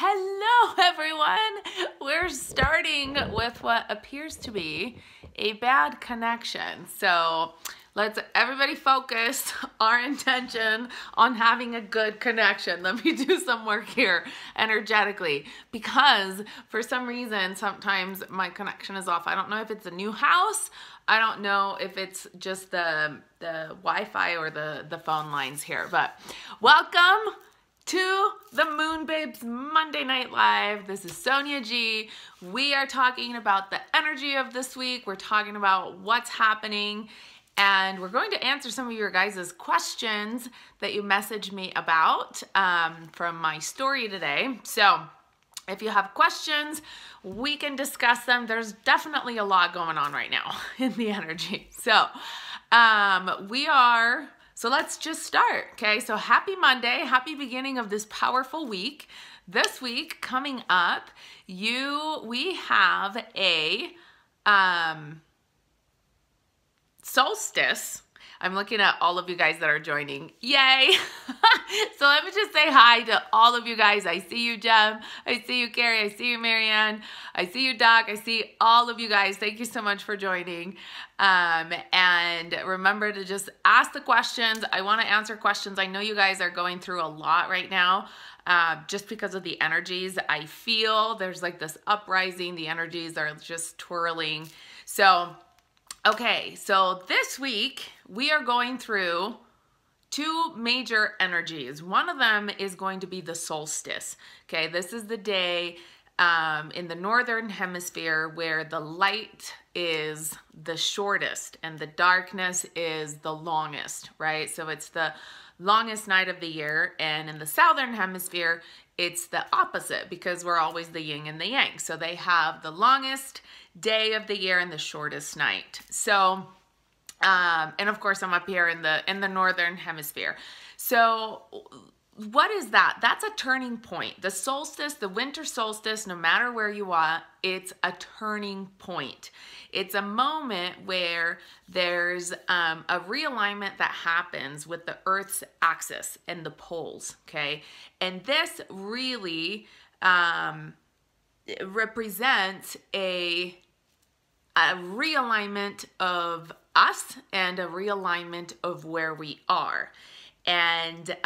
Hello everyone! We're starting with what appears to be a bad connection. So let's everybody focus our intention on having a good connection. Let me do some work here energetically, because for some reason sometimes my connection is off. I don't know if it's a new house. I don't know if it's just the Wi-Fi or the phone lines here, but welcome to the MoonBabes Monday Night Live. This is Sonia G. We are talking about the energy of this week. We're talking about what's happening, and we're going to answer some of your guys' questions that you messaged me about from my story today. So if you have questions, we can discuss them. There's definitely a lot going on right now in the energy. So So let's just start, okay? So happy Monday, happy beginning of this powerful week. This week coming up, we have a solstice. I'm looking at all of you guys that are joining. Yay! So let me just say hi to all of you guys. I see you, Jem. I see you, Carrie. I see you, Marianne. I see you, Doc. I see all of you guys. Thank you so much for joining. And remember to just ask the questions. I want to answer questions. I know you guys are going through a lot right now. Just because of the energies I feel. There's like this uprising. The energies are just twirling. So okay, so this week we are going through two major energies. One of them is going to be the solstice. Okay, this is the day in the northern hemisphere where the light is the shortest and the darkness is the longest, right? So it's the longest night of the year, and in the southern hemisphere it's the opposite because we're always the yin and the yang. So they have the longest day of the year and the shortest night. So and of course I'm up here in the northern hemisphere. So what is that? That's a turning point. The solstice, the winter solstice, no matter where you are, it's a turning point. It's a moment where there's a realignment that happens with the Earth's axis and the poles, okay? And this really represents a realignment of us and a realignment of where we are. And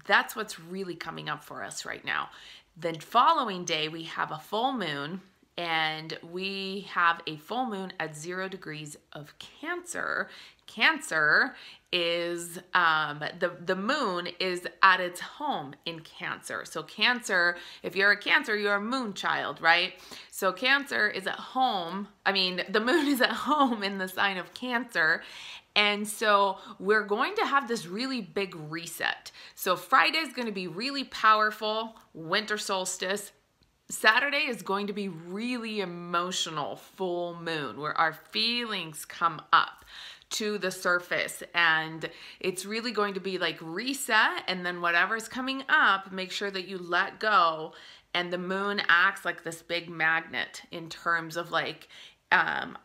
that's what's really coming up for us right now. The following day, we have a full moon, and we have a full moon at 0 degrees of Cancer. Cancer is, the moon is at its home in Cancer. So Cancer, if you're a Cancer, you're a moon child, right? So Cancer is at home, the moon is at home in the sign of Cancer. And so we're going to have this really big reset. So Friday is going to be really powerful, winter solstice. Saturday is going to be really emotional, full moon, where our feelings come up to the surface, and it's really going to be like reset, and then whatever's coming up, make sure that you let go. And the moon acts like this big magnet in terms of like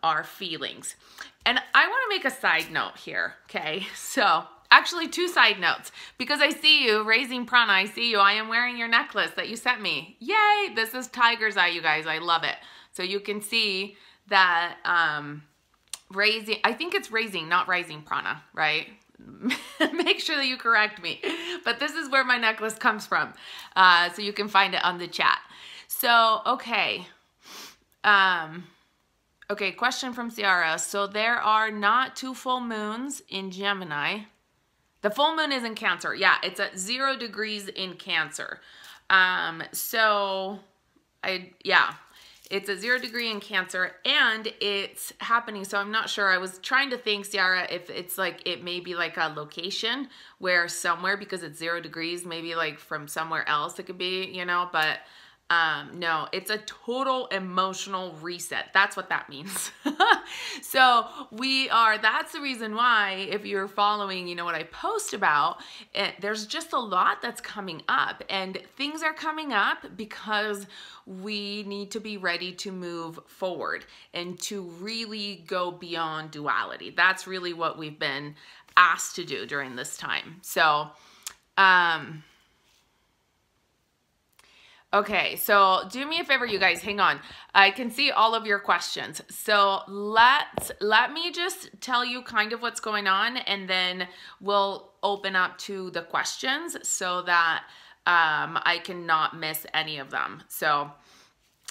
our feelings. And I want to make a side note here, okay? So actually 2 side notes, because I see you, Raising Prana, I see you. I am wearing your necklace that you sent me. Yay! This is Tiger's Eye, you guys. I love it. So you can see that raising, I think it's raising, not Rising Prana, right? Make sure that you correct me. But this is where my necklace comes from. So you can find it on the chat. So, okay. Okay, question from Ciara. So there are not 2 full moons in Gemini. The full moon is in Cancer. Yeah, it's at 0 degrees in Cancer. It's a 0 degree in Cancer, and it's happening. So I'm not sure. I was trying to think, Ciara, if it's like, it may be like a location where somewhere, because it's 0 degrees, maybe like from somewhere else it could be, you know, but no, it's a total emotional reset. That's what that means. So that's the reason why, if you're following, you know, what I post about, there's just a lot that's coming up, and things are coming up because we need to be ready to move forward and to really go beyond duality. That's really what we've been asked to do during this time. So, Okay, so do me a favor, you guys, hang on. I can see all of your questions. So let me just tell you kind of what's going on, and then we'll open up to the questions so that I cannot miss any of them. So,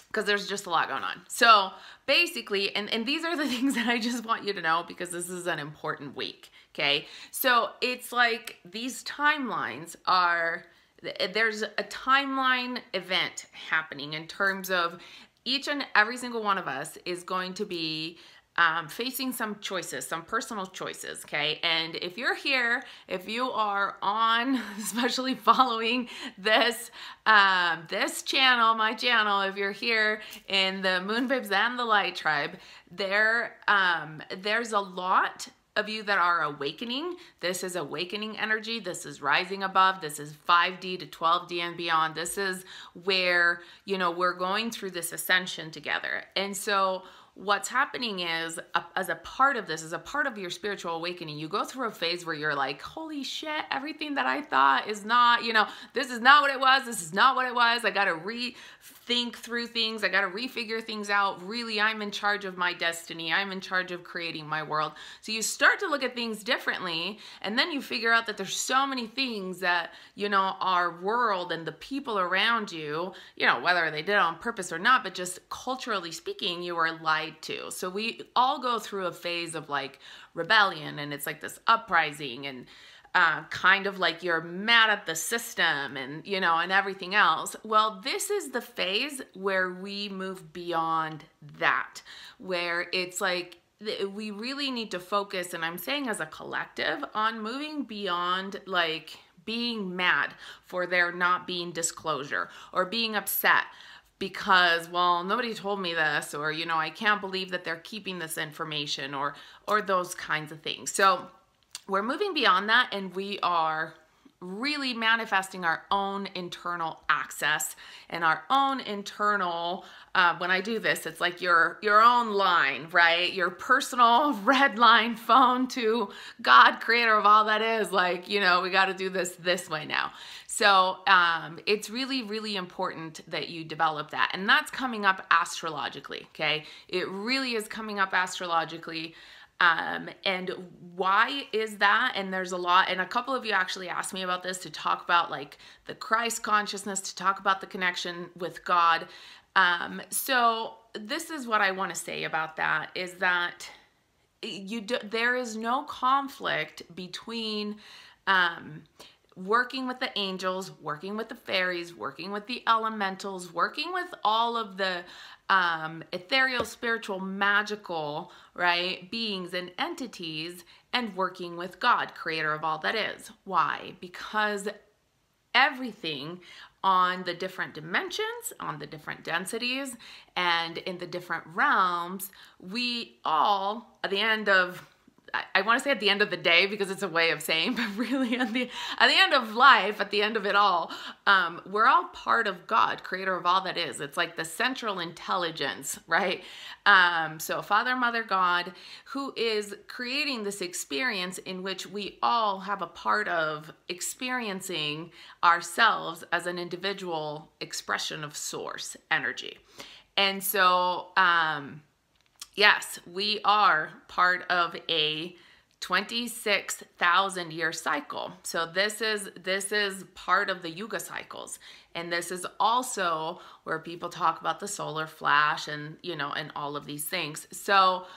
because there's just a lot going on. So basically, and these are the things that I just want you to know because this is an important week, okay? So it's like these timelines are, there's a timeline event happening in terms of each and every single one of us is going to be facing some choices, some personal choices, okay? And if you're here, if you are on, especially following this this channel, my channel, if you're here in the MoonBabes and the Light Tribe, there's a lot of you that are awakening. This is awakening energy. This is rising above. This is 5D to 12D and beyond. This is where, you know, we're going through this ascension together. And so what's happening is, as a part of this, as a part of your spiritual awakening, you go through a phase where you're like, holy shit, everything that I thought is not, you know, this is not what it was. This is not what it was. I got to rethink through things. I got to refigure things out. Really, I'm in charge of my destiny. I'm in charge of creating my world. So you start to look at things differently, and then you figure out that there's so many things that, you know, our world and the people around you, you know, whether they did it on purpose or not, but just culturally speaking, you were lied to. So we all go through a phase of like rebellion, and it's like this uprising, and kind of like you're mad at the system, and, you know, and everything else. Well, this is the phase where we move beyond that, where it's like we really need to focus, and I'm saying as a collective, on moving beyond like being mad for there not being disclosure, or being upset because, well, nobody told me this, or, you know, I can't believe that they're keeping this information, or those kinds of things. So we're moving beyond that, and we are really manifesting our own internal access and our own internal, when I do this, it's like your own line, right? Your personal red line phone to God, creator of all that is, like, you know, we got to do this way now. So it's really, really important that you develop that. And that's coming up astrologically, okay? It really is coming up astrologically. And why is that? And there's a lot, and a couple of you actually asked me about this, to talk about like the Christ consciousness, to talk about the connection with God. So this is what I want to say about that, is that there is no conflict between working with the angels, working with the fairies, working with the elementals, working with all of the ethereal, spiritual, magical, right, beings and entities, and working with God, creator of all that is. Why? Because everything on the different dimensions, on the different densities, and in the different realms, we all, at the end of, I want to say at the end of the day because it's a way of saying, but really at the end of life, at the end of it all, we're all part of God, creator of all that is. It's like the central intelligence, right? So Father, Mother, God, who is creating this experience in which we all have a part of experiencing ourselves as an individual expression of source energy. And so, yes, we are part of a 26,000 year cycle. So this is part of the Yuga cycles. And this is also where people talk about the solar flash and, you know, and all of these things. So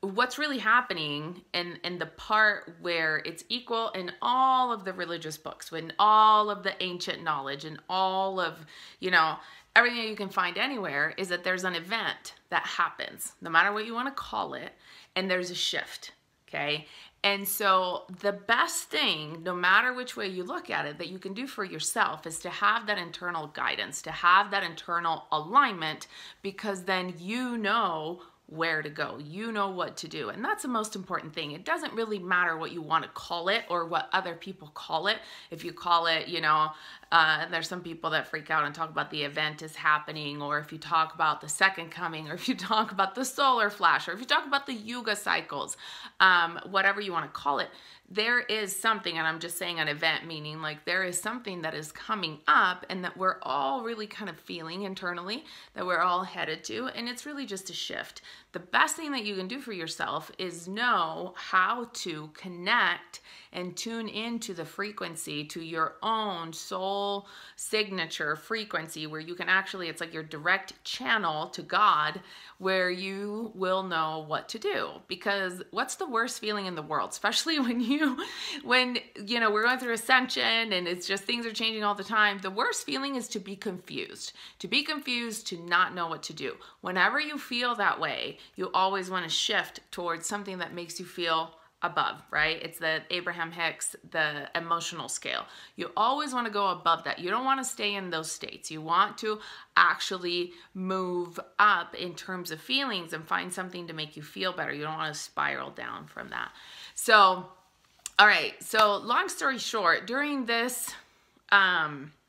what's really happening, and the part where it's equal in all of the religious books, in all of the ancient knowledge, and all of, you know, everything you can find anywhere, is that there's an event that happens, no matter what you want to call it, and there's a shift, okay? And so the best thing, no matter which way you look at it, that you can do for yourself is to have that internal guidance, to have that internal alignment, because then you know where to go, you know what to do. And that's the most important thing. It doesn't really matter what you want to call it or what other people call it. If you call it, you know, there's some people that freak out and talk about the event is happening, or if you talk about the second coming, or if you talk about the solar flash, or if you talk about the Yuga cycles, whatever you want to call it, there is something, and I'm just saying an event, meaning like there is something that is coming up and that we're all really kind of feeling internally, that we're all headed to, and it's really just a shift. The best thing that you can do for yourself is know how to connect and tune into the frequency, to your own soul signature frequency, where you can actually, it's like your direct channel to God, where you will know what to do. Because what's the worst feeling in the world, especially when you know, we're going through Ascension and it's just things are changing all the time. The worst feeling is to be confused, to not know what to do. Whenever you feel that way, you always want to shift towards something that makes you feel above, right? It's the Abraham Hicks, the emotional scale. You always want to go above that. You don't want to stay in those states. You want to actually move up in terms of feelings and find something to make you feel better. You don't want to spiral down from that. So, all right. So long story short, during this,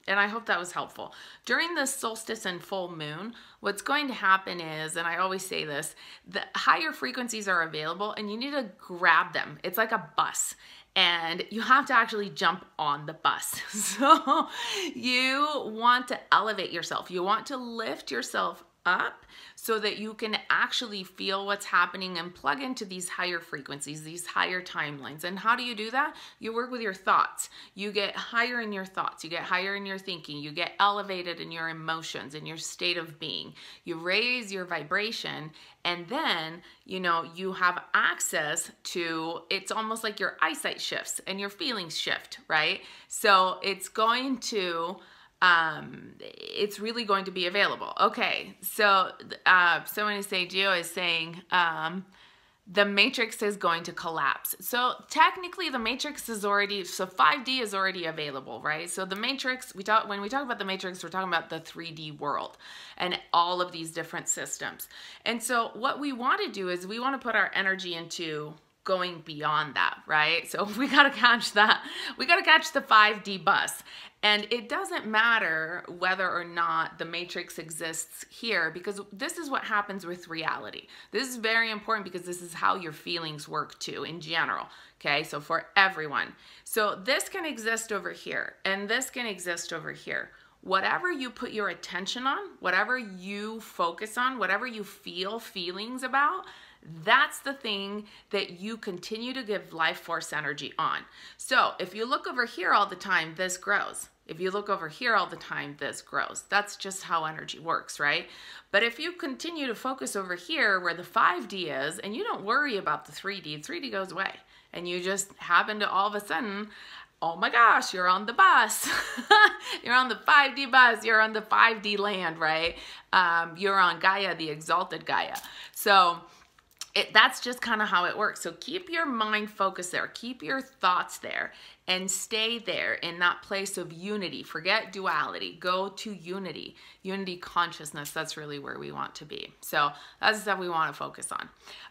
and I hope that was helpful. During the solstice and full moon, what's going to happen is, and I always say this, the higher frequencies are available and you need to grab them. It's like a bus and you have to actually jump on the bus. So you want to elevate yourself. You want to lift yourself up so that you can actually feel what's happening and plug into these higher frequencies, these higher timelines. And how do you do that? You work with your thoughts. You get higher in your thoughts. You get higher in your thinking. You get elevated in your emotions, in your state of being. You raise your vibration, and then, you know, you have access to, it's almost like your eyesight shifts and your feelings shift, right? So it's going to, it's really going to be available. Okay, so someone is saying, Gio is saying, the matrix is going to collapse. So technically the matrix is already, so 5D is already available, right? So the matrix, when we talk about the matrix, we're talking about the 3D world and all of these different systems. And so what we want to do is we want to put our energy into going beyond that, right? So we got to catch that. We got to catch the 5D bus. And it doesn't matter whether or not the matrix exists here, because this is what happens with reality. This is very important because this is how your feelings work too in general. Okay, so for everyone. So this can exist over here and this can exist over here. Whatever you put your attention on, whatever you focus on, whatever you feel feelings about, that's the thing that you continue to give life force energy on. So if you look over here all the time, this grows. If you look over here all the time, this grows. That's just how energy works, right? But if you continue to focus over here where the 5D is, and you don't worry about the 3D, 3D goes away. And you just happen to all of a sudden, oh my gosh, you're on the bus. You're on the 5D bus. You're on the 5D land, right? You're on Gaia, the exalted Gaia. So that's just kind of how it works. So keep your mind focused there. Keep your thoughts there and stay there in that place of unity. Forget duality. Go to unity. Unity consciousness. That's really where we want to be. So that's the stuff we want to focus on.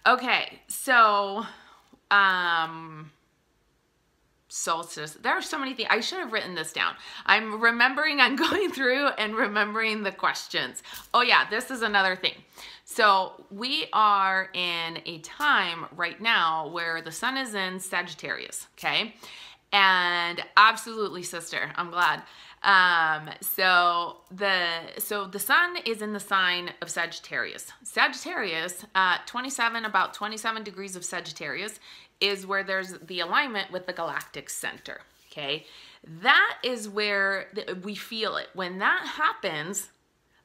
Okay, so solstice. There are so many things. I should have written this down. I'm remembering, I'm going through and remembering the questions. Oh yeah, this is another thing. So we are in a time right now where the sun is in Sagittarius, okay? And absolutely, sister, I'm glad. So the sun is in the sign of Sagittarius. Sagittarius, about 27 degrees of Sagittarius is where there's the alignment with the galactic center, okay? That is where we feel it. When that happens,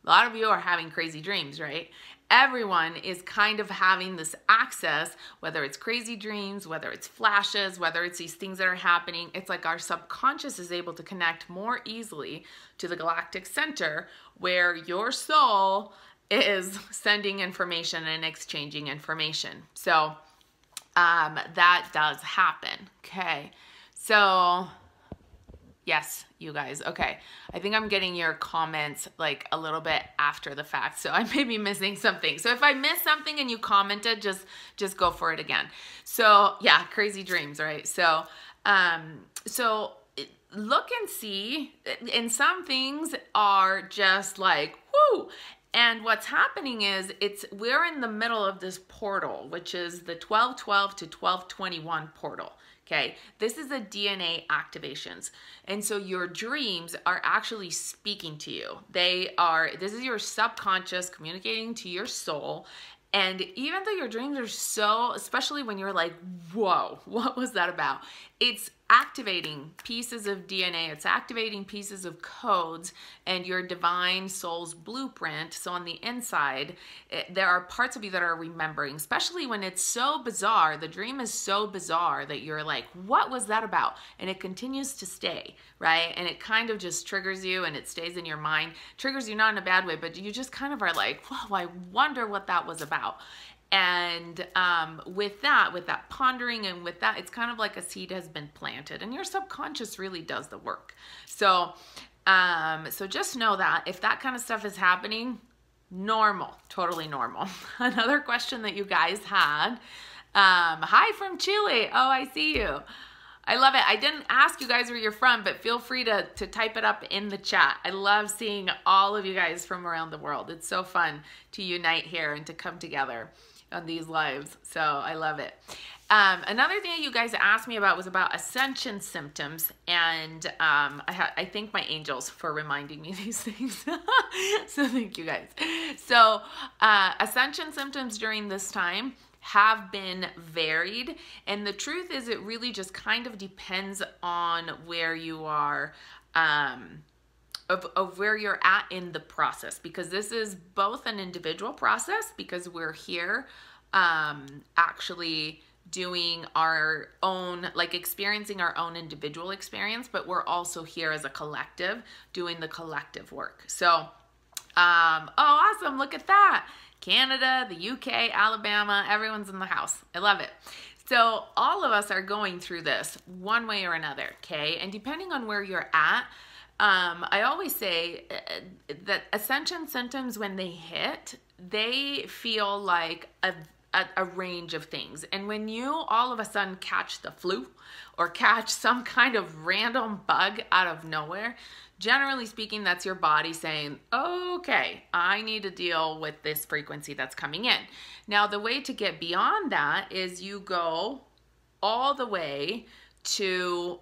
a lot of you are having crazy dreams, right? Everyone is kind of having this access, whether it's crazy dreams, whether it's flashes, whether it's these things that are happening. It's like our subconscious is able to connect more easily to the galactic center, where your soul is sending information and exchanging information. So that does happen. Okay. So yes, you guys. Okay. I think I'm getting your comments like a little bit after the fact. So I may be missing something. So if I missed something and you commented, just go for it again. So yeah, crazy dreams, right? So, look and see, and some things are just like, whoo. And what's happening is we're in the middle of this portal, which is the 1212 to 1221 portal. Okay, this is a DNA activations. And so your dreams are actually speaking to you. This is your subconscious communicating to your soul. And even though your dreams are so, especially when you're like, whoa, what was that about? It's activating pieces of DNA, it's activating pieces of codes and your divine soul's blueprint. So on the inside, there are parts of you that are remembering, especially when it's so bizarre. The dream is so bizarre that you're like, what was that about? And it continues to stay, right? And it kind of just triggers you and it stays in your mind. Triggers you not in a bad way, but you just kind of are like, whoa, I wonder what that was about. And with that pondering and with that, it's kind of like a seed has been planted and your subconscious really does the work. So, so just know that if that kind of stuff is happening, normal, totally normal. Another question that you guys had, hi from Chile. Oh, I see you. I love it. I didn't ask you guys where you're from, but feel free to type it up in the chat. I love seeing all of you guys from around the world. It's so fun to unite here and to come together on these lives. So I love it. Another thing that you guys asked me about was about ascension symptoms. And I thank my angels for reminding me these things. So thank you guys. So ascension symptoms during this time have been varied. And the truth is it really just kind of depends on where you are, of where you're at in the process, because this is both an individual process because we're here actually doing our own, like experiencing our own individual experience, but we're also here as a collective doing the collective work. So, oh, awesome. Look at that. Canada, the UK, Alabama, everyone's in the house. I love it. So all of us are going through this one way or another, okay? And depending on where you're at, I always say that ascension symptoms, when they hit, they feel like a range of things. And when you all of a sudden catch the flu or catch some kind of random bug out of nowhere, generally speaking, that's your body saying, okay, I need to deal with this frequency that's coming in. Now, the way to get beyond that is you go all the way to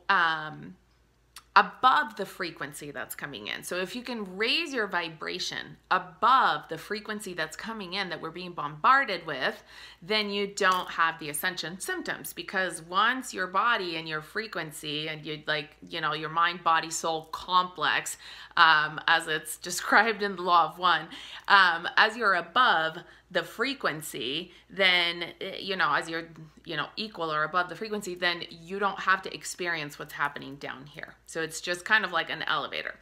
above the frequency that's coming in. So if you can raise your vibration above the frequency that's coming in that we're being bombarded with, then you don't have the ascension symptoms, because once your body and your frequency and you your mind, body, soul complex, as it's described in the Law of One, as you're above the frequency, then, as you're, equal or above the frequency, then you don't have to experience what's happening down here. So it's just kind of like an elevator.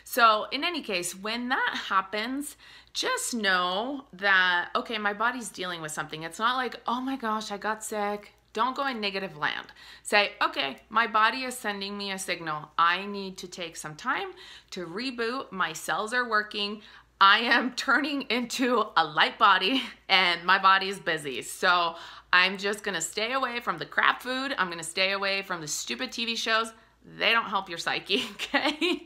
So in any case, when that happens, just know that, okay, my body's dealing with something. It's not like, oh my gosh, I got sick. Don't go in negative land. Say, okay, my body is sending me a signal. I need to take some time to reboot. My cells are working. I am turning into a light body and my body is busy. So I'm just gonna stay away from the crap food. I'm gonna stay away from the stupid TV shows. They don't help your psyche, okay?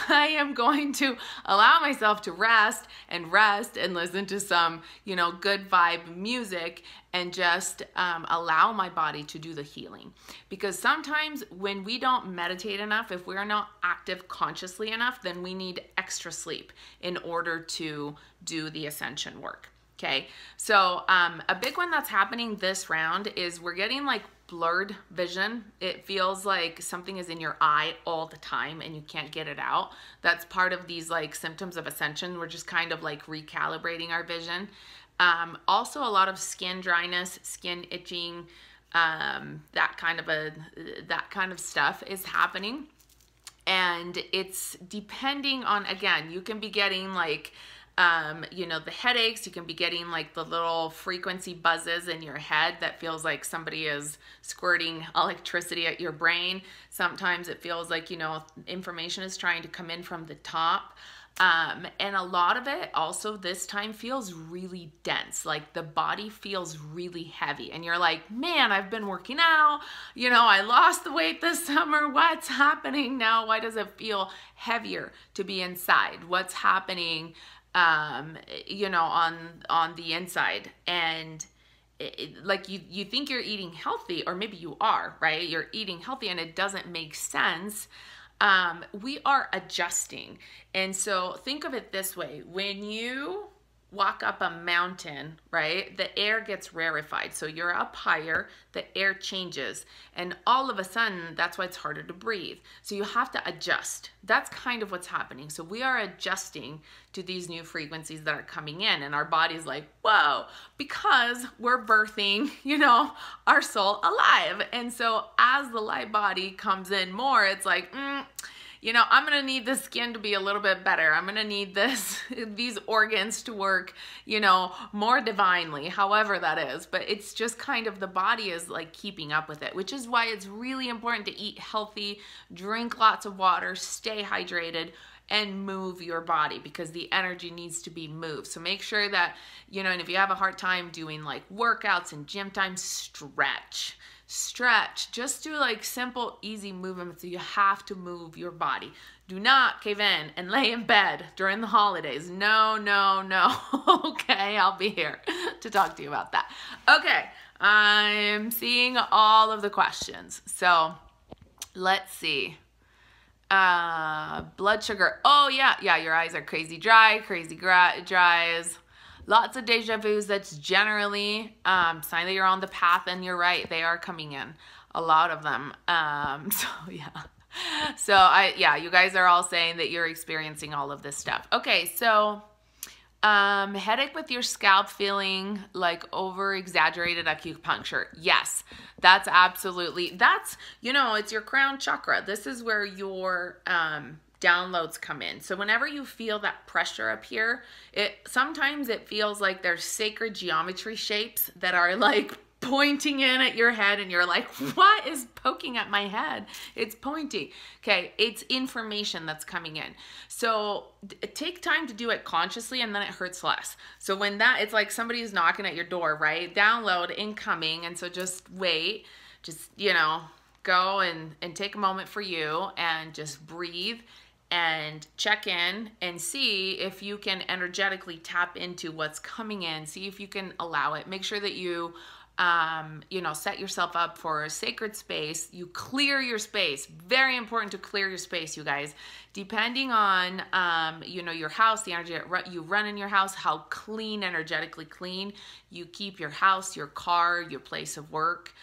I am going to allow myself to rest and listen to some, good vibe music and just allow my body to do the healing. Because sometimes when we don't meditate enough, if we're not active consciously enough, then we need extra sleep in order to do the ascension work, okay? So a big one that's happening this round is we're getting like blurred vision. It feels like something is in your eye all the time and you can't get it out. That's part of these like symptoms of ascension. We're just kind of like recalibrating our vision. Also a lot of skin dryness, skin itching, that kind of stuff is happening. And it's depending on, again, you can be getting like the headaches, you can be getting like the little frequency buzzes in your head that feels like somebody is squirting electricity at your brain. Sometimes it feels like, information is trying to come in from the top. And a lot of it also this time feels really dense, like the body feels really heavy and you're like, man, I've been working out, I lost the weight this summer. What's happening now? Why does it feel heavier to be inside? What's happening on the inside? And like you think you're eating healthy, or maybe you are, right? You're eating healthy and it doesn't make sense. We are adjusting. And so think of it this way. When you walk up a mountain, right, the air gets rarefied. So you're up higher, the air changes, and all of a sudden, that's why it's harder to breathe. So you have to adjust. That's kind of what's happening. So we are adjusting to these new frequencies that are coming in, and our body's like, whoa, because we're birthing, you know, our soul alive. And so as the light body comes in more, it's like, you know, I'm going to need the skin to be a little bit better. I'm going to need these organs to work, you know, more divinely, however that is. But it's just kind of the body is like keeping up with it, which is why it's really important to eat healthy, drink lots of water, stay hydrated, and move your body, because the energy needs to be moved. So make sure that, you know, and if you have a hard time doing like workouts and gym time, stretch. Just do like simple, easy movements. So you have to move your body. Do not cave in and lay in bed during the holidays. No, no, no. Okay, I'll be here to talk to you about that. Okay, I'm seeing all of the questions. So let's see. Blood sugar. Oh yeah, your eyes are crazy dry, dries. Lots of deja vus. That's generally sign that you're on the path, and you're right, they are coming in, a lot of them. So yeah. So you guys are all saying that you're experiencing all of this stuff. Okay, so headache with your scalp feeling like over exaggerated acupuncture. Yes, that's absolutely, you know, it's your crown chakra. This is where your downloads come in. So whenever you feel that pressure up here, sometimes it feels like there's sacred geometry shapes that are like pointing in at your head, and you're like, what is poking at my head? It's pointing. Okay, it's information that's coming in. So take time to do it consciously, and then it hurts less. So when it's like somebody's knocking at your door, right? Download incoming, and so just wait, just, you know, go and take a moment for you and just breathe and check in and see if you can energetically tap into what's coming in. See if you can allow it. Make sure that you you know, set yourself up for a sacred space. You clear your space. Very important to clear your space, you guys. Depending on, you know, your house, the energy you run in your house, how clean, energetically clean you keep your house, your car, your place of work.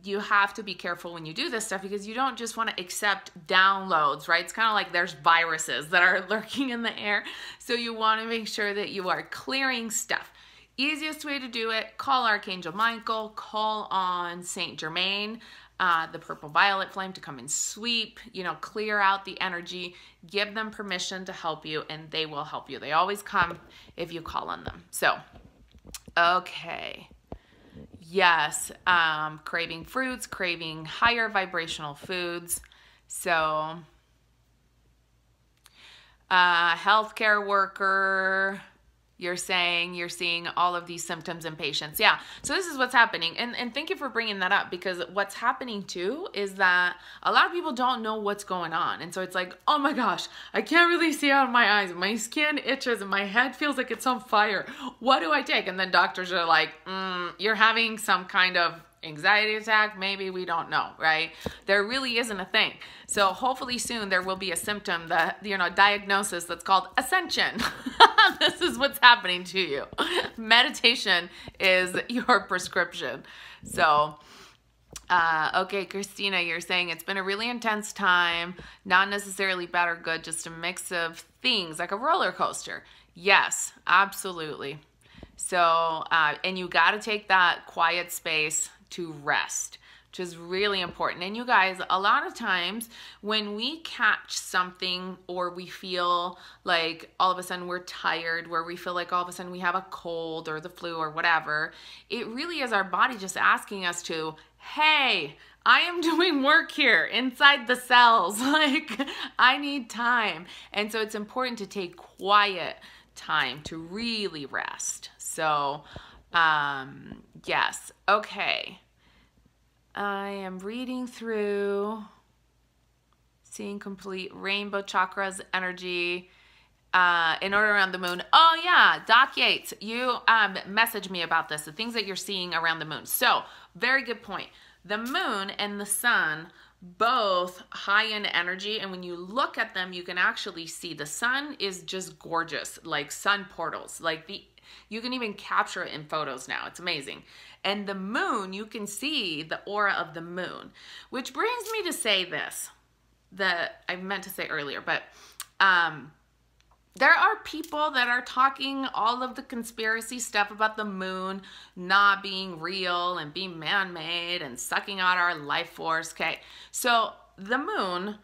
You have to be careful when you do this stuff, because you don't just want to accept downloads, right? It's kind of like there's viruses that are lurking in the air. So you want to make sure that you are clearing stuff. Easiest way to do it, call Archangel Michael, call on Saint Germain, the purple violet flame, to come and sweep, you know, clear out the energy, give them permission to help you, and they will help you. They always come if you call on them. So, okay. Yes, craving fruits, craving higher vibrational foods. So, healthcare worker, you're saying you're seeing all of these symptoms in patients. Yeah, so this is what's happening. And thank you for bringing that up, because what's happening too is that a lot of people don't know what's going on. And so it's like, oh my gosh, I can't really see out of my eyes. My skin itches and my head feels like it's on fire. What do I take? And then doctors are like, you're having some kind of anxiety attack, maybe, we don't know, right? There really isn't a thing. So hopefully soon there will be a symptom, that, you know, diagnosis that's called Ascension. This is what's happening to you. Meditation is your prescription. So, okay, Christina, you're saying it's been a really intense time, not necessarily bad or good, just a mix of things, like a roller coaster. Yes, absolutely. So, and you got to take that quiet space to rest, which is really important. And you guys, a lot of times when we catch something, or we feel like all of a sudden we're tired, where we feel like all of a sudden we have a cold or the flu or whatever, it really is our body just asking us to, hey, I am doing work here inside the cells. Like, I need time. And so it's important to take quiet time to really rest. So, yes. Okay. I am reading through, seeing complete rainbow chakras energy. in order around the moon. Oh yeah, Doc Yates, you messaged me about this, the things that you're seeing around the moon. So very good point. The moon and the sun, both high in energy, and when you look at them, you can actually see the sun is just gorgeous, like sun portals, like you can even capture it in photos now. It's amazing. And the moon, you can see the aura of the moon, which brings me to say this that I meant to say earlier, but there are people that are talking all of the conspiracy stuff about the moon not being real and being man-made and sucking out our life force. Okay, so the moon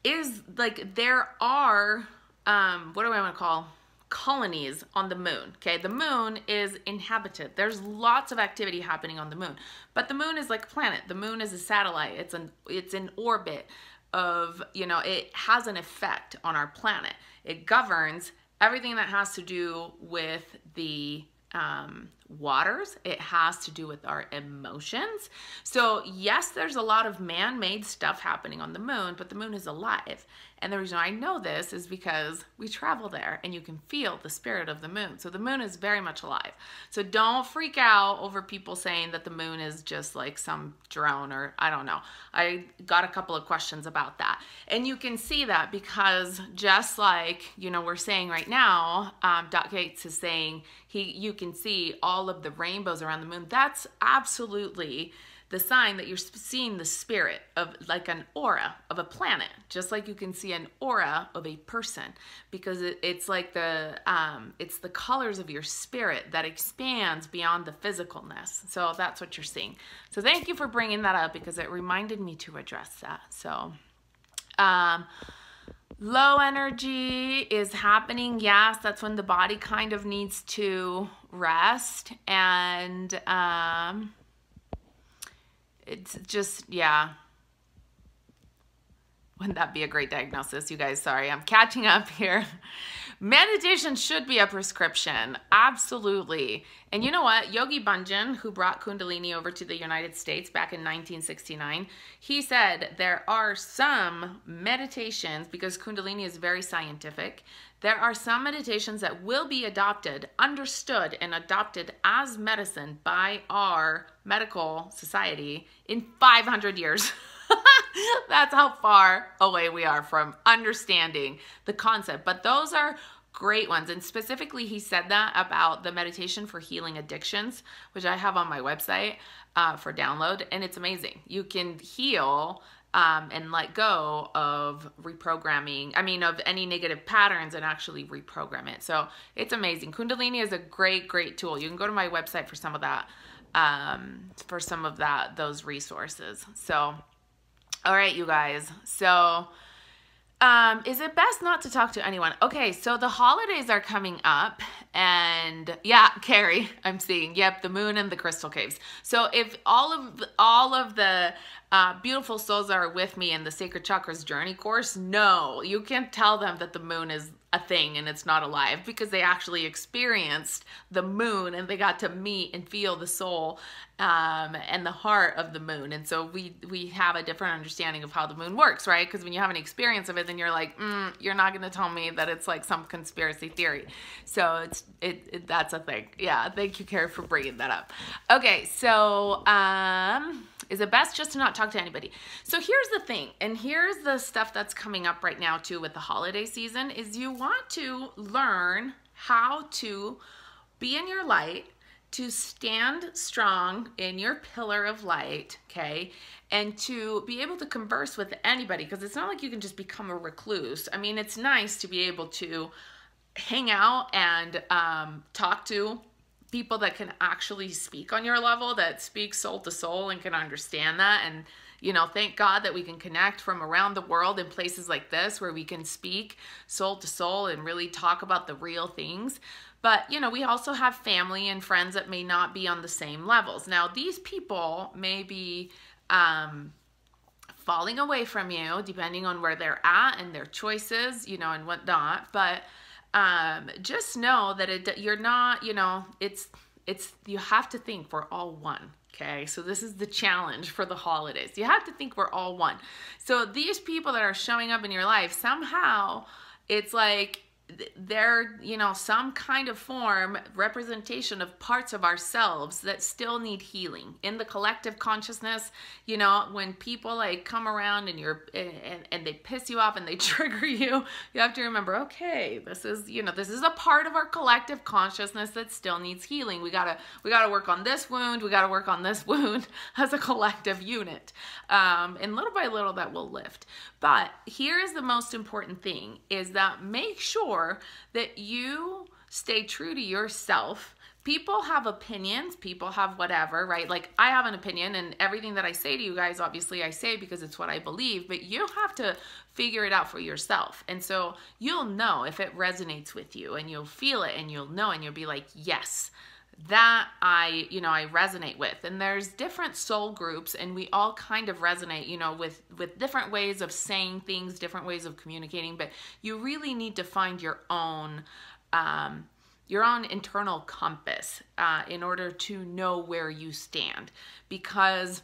is like, there are, what do I want to call, colonies on the moon. Okay, the moon is inhabited. There's lots of activity happening on the moon, but the moon is like a planet. The moon is a satellite. It's an orbit of, you know, it has an effect on our planet. It governs everything that has to do with the waters. It has to do with our emotions. So yes, there's a lot of man-made stuff happening on the moon, but the moon is alive. And the reason I know this is because we travel there and you can feel the spirit of the moon. So the moon is very much alive. So don't freak out over people saying that the moon is just like some drone, or I don't know. I got a couple of questions about that. And you can see that because just like, you know, we're saying right now, Doc Gates is saying you can see all of the rainbows around the moon. That's absolutely the sign that you're seeing the spirit of, like an aura of a planet, just like you can see an aura of a person, because it's like it's the colors of your spirit that expands beyond the physicalness. So that's what you're seeing. So thank you for bringing that up, because it reminded me to address that. So low energy is happening. Yes, that's when the body kind of needs to rest, and it's just, yeah. Wouldn't that be a great diagnosis, you guys? Sorry, I'm catching up here. Meditation should be a prescription. Absolutely. And you know what? Yogi Bhajan, who brought Kundalini over to the United States back in 1969, he said there are some meditations, because Kundalini is very scientific, there are some meditations that will be adopted, understood, and adopted as medicine by our medical society in 500 years. That's how far away we are from understanding the concept. But those are great ones. And specifically, he said that about the meditation for healing addictions, which I have on my website for download. And it's amazing. You can heal and let go of reprogramming, of any negative patterns, and actually reprogram it. So it's amazing. Kundalini is a great, great tool. You can go to my website for some of that, those resources. So, all right, you guys. So, is it best not to talk to anyone? Okay, so the holidays are coming up, and yeah, Carrie, I'm seeing, yep, the moon and the crystal caves. So if all of the beautiful souls are with me in the Sacred Chakras Journey course, no, you can't tell them that the moon is a thing and it's not alive, because they actually experienced the moon and they got to meet and feel the soul and the heart of the moon. And so we have a different understanding of how the moon works, right? Because when you have an experience of it, then you're like, you're not going to tell me that it's like some conspiracy theory. So that's a thing. Yeah, thank you, Carrie, for bringing that up. Okay, so is it best just to not talk to anybody? So here's the thing, and here's the stuff that's coming up right now too with the holiday season, is you want to learn how to be in your light, to stand strong in your pillar of light, okay? And to be able to converse with anybody, because it's not like you can just become a recluse. I mean, it's nice to be able to hang out and talk to people that can actually speak on your level, that speak soul to soul and can understand that. And, you know, thank God that we can connect from around the world in places like this where we can speak soul to soul and really talk about the real things. But, you know, we also have family and friends that may not be on the same levels. Now, these people may be falling away from you depending on where they're at and their choices, you know, and whatnot. But just know that you're not, you know, you have to think we're all one. Okay, so this is the challenge for the holidays. You have to think we're all one. So these people that are showing up in your life, somehow it's like they're, you know, some kind of form, representation of parts of ourselves that still need healing. In the collective consciousness, you know, when people like come around and and they piss you off and they trigger you, you have to remember, okay, this is, you know, this is a part of our collective consciousness that still needs healing. We gotta work on this wound. We gotta work on this wound as a collective unit. And little by little that will lift. But here is the most important thing, is that make sure that you stay true to yourself. People have opinions, people have whatever, right? Like I have an opinion, and everything that I say to you guys, obviously I say because it's what I believe, but you have to figure it out for yourself. And so you'll know if it resonates with you, and you'll feel it, and you'll know, and you'll be like, yes, that I resonate with. And there's different soul groups, and we all kind of resonate, you know, with different ways of saying things, different ways of communicating, but you really need to find your own internal compass in order to know where you stand. Because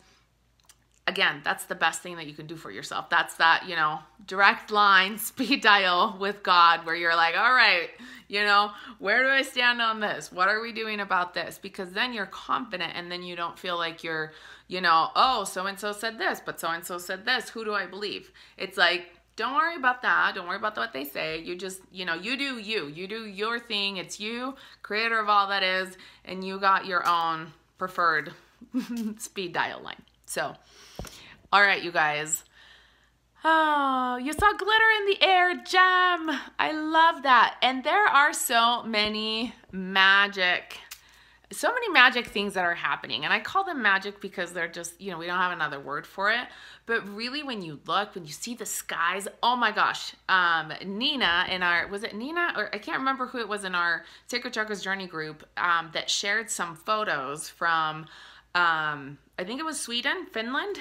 again, that's the best thing that you can do for yourself. That's that, you know, direct line, speed dial with God, where you're like, all right, you know, where do I stand on this? What are we doing about this? Because then you're confident, and then you don't feel like you're, you know, oh, so-and-so said this, but so-and-so said this. Who do I believe? It's like, don't worry about that. Don't worry about what they say. You just, you know, you do you. You do your thing. It's you, creator of all that is, and you got your own preferred speed dial line. So, all right, you guys. Oh, you saw glitter in the air, gem. I love that. And there are so many magic things that are happening. And I call them magic because they're just, you know, we don't have another word for it. But really, when you look, when you see the skies, oh my gosh. Nina in our, was it Nina? Or I can't remember who it was in our Sacred Chakras Journey group that shared some photos from, I think it was Sweden, Finland.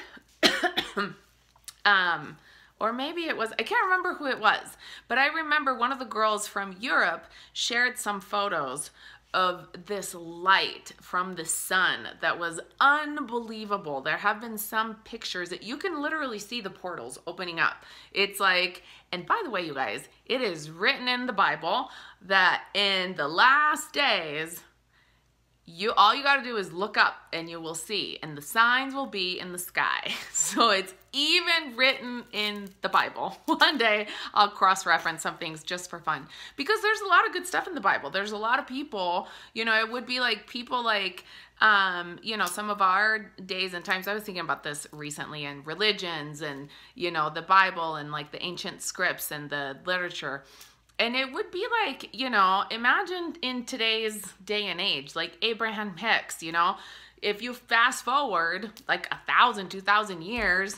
Or maybe it was, I can't remember who it was, but I remember one of the girls from Europe shared some photos of this light from the sun that was unbelievable. There have been some pictures that you can literally see the portals opening up. It's like, and by the way, you guys, it is written in the Bible that in the last days, all you got to do is look up and you will see, and the signs will be in the sky. So it's even written in the Bible. One day I'll cross-reference some things just for fun, because there's a lot of good stuff in the Bible. There's a lot of people, you know, it would be like people like, you know, some of our days and times. I was thinking about this recently, and religions and, you know, the Bible and like the ancient scripts and the literature. And it would be like, you know, imagine in today's day and age, like Abraham Hicks, you know, if you fast forward like 1,000, 2,000 years,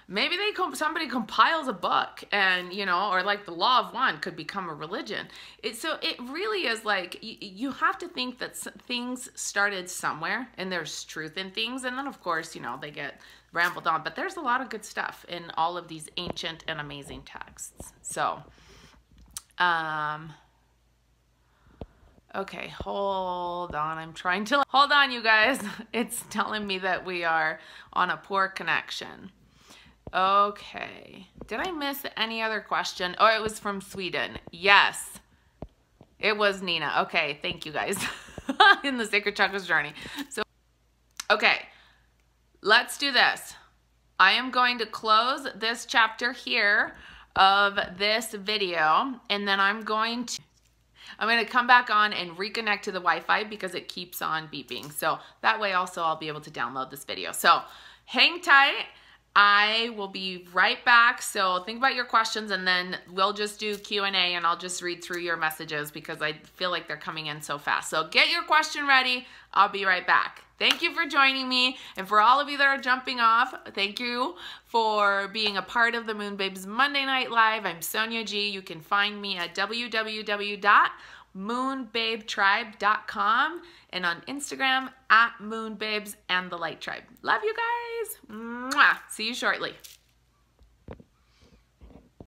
maybe somebody compiles a book, and, you know, or like the law of one could become a religion. So it really is like, you have to think that things started somewhere, and there's truth in things. And then of course, you know, they get rambled on, but there's a lot of good stuff in all of these ancient and amazing texts. So, okay, hold on. Hold on, you guys. It's telling me that we are on a poor connection. Okay. Did I miss any other question? Oh, it was from Sweden. Yes. It was Nina. Okay. Thank you guys. In the Sacred Chakras Journey. So, okay. Let's do this. I am going to close this chapter here of this video, and then I'm going to come back on and reconnect to the Wi-Fi because it keeps on beeping. So that way also I'll be able to download this video. So hang tight. I will be right back. So think about your questions, and then we'll just do Q&A, and I'll just read through your messages because I feel like they're coming in so fast. So get your question ready. I'll be right back. Thank you for joining me. And for all of you that are jumping off, thank you for being a part of the MoonBabes Monday Night Live. I'm Sonia G. You can find me at www.moonbabetribe.com and on Instagram at MoonBabes and the Light Tribe. Love you guys. Mwah. See you shortly.